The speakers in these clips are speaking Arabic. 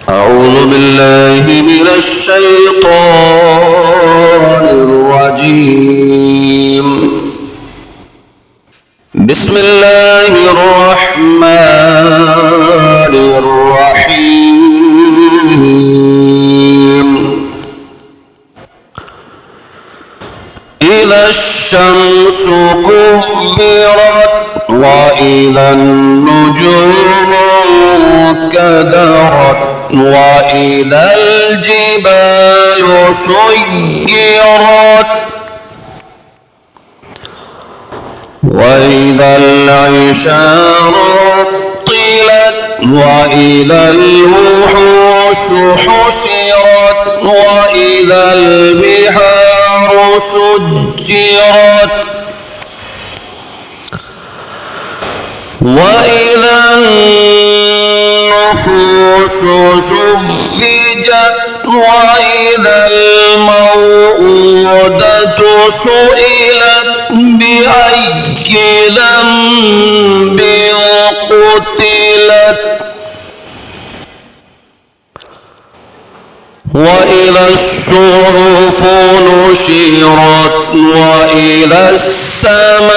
أعوذ بالله من الشيطان الرجيم. بسم الله الرحمن الرحيم. إذا الشمس كبرت وإذا النجوم انكدرت وإذا الجبال سيرت وإذا العشار عطلت وإذا الوحوش حشرت وإذا البحار سجرت وإذا النفوس زوجت وإذا الموءودة سئلت بأي ذنب قتلت وإذا الصحف نشرت وإذا السماء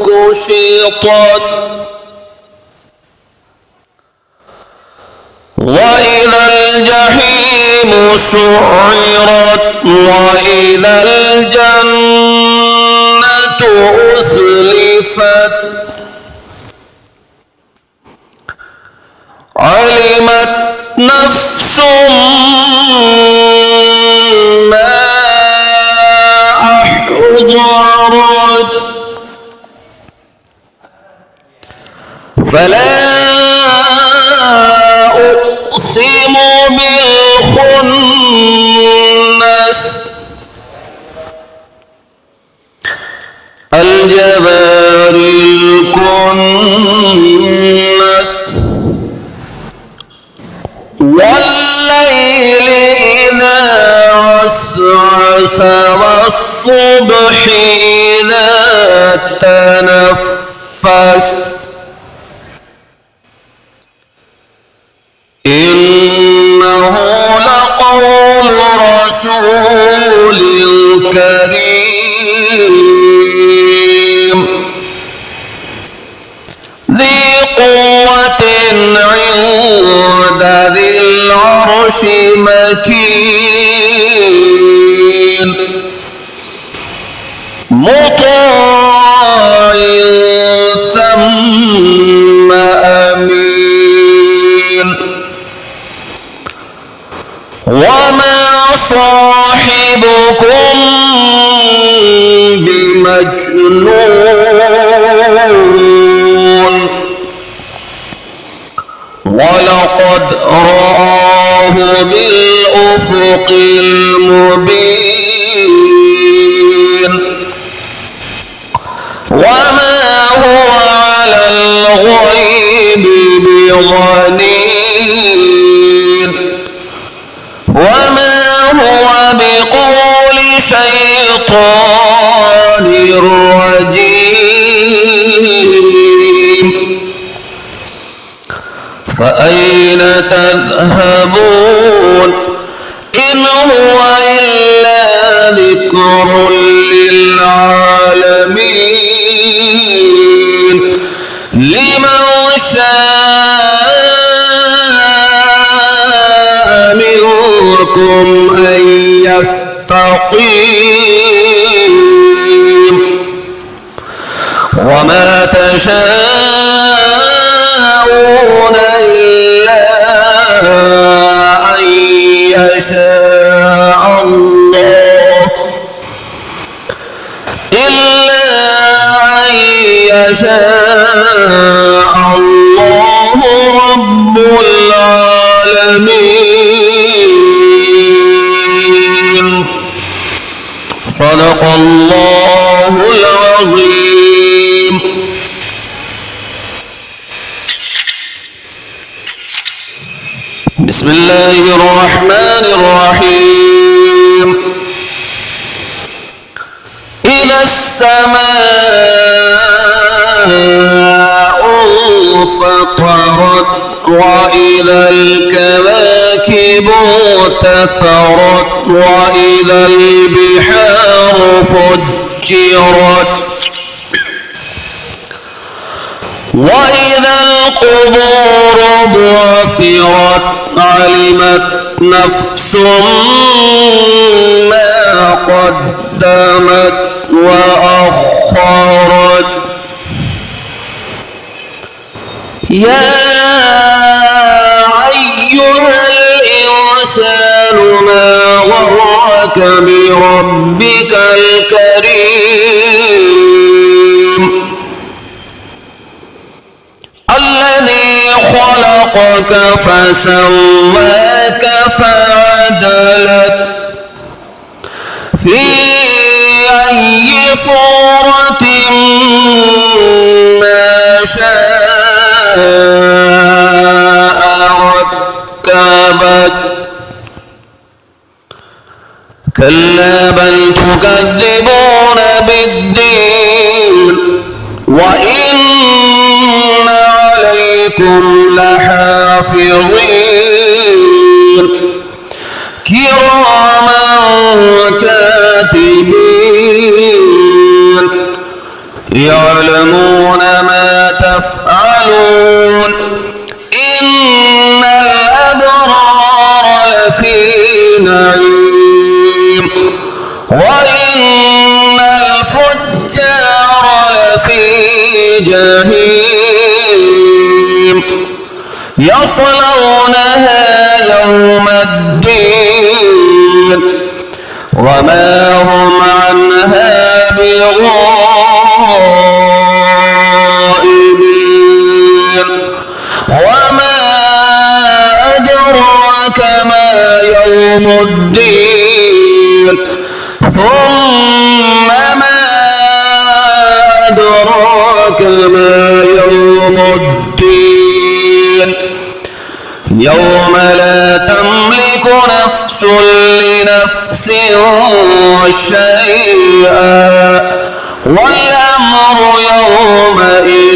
كشطت وإذا الجحيم سعرت وإذا الجنة أزلفت علمت نفس ما أحضرت فلا أقسم بالخنس الجوار الكنس والليل إذا عسعس والصبح إذا تنفس إنه لقول رسول كريم ذي قوة عند ذي العرش مكين مطاع ثم أمين وما صاحبكم بمجنون ولقد رآه بالأفق المبين وما هو على الغيب بضنين وما هو بقول شيطان رجيم فأين تذهبون إن هو إلا ذكر للعالمين لمن شاء منكم أن يستقيم وما تشاءون إلا أن يشاء الله رب العالمين. صدق الله العظيم. بسم الله الرحمن الرحيم. إذا السماء انفطرت وإذا الكواكب انتثرت وإذا البحار فجرت وإذا القبور بعثرت علمت نفس ما قدمت وأخرت يا أيها الإنسان ما غرك بربك الكريم الذي خلقك فسواك فعدلك في أي صورة ما شاء ركبك كلا بل تكذبون بالدين وإن عليكم لحافظين كراما كاتبين يعلمون ما تفعلون إن الأبرار لفي نعيم وإن الفجار لفي جحيم يصلونها يوم الدين وما هم عنها بغائبين وما أدراك ما يوم الدين ثم ما أدراك ما يوم الدين يوم لا تملك نفس لنفس شيئا والأمر يومئذ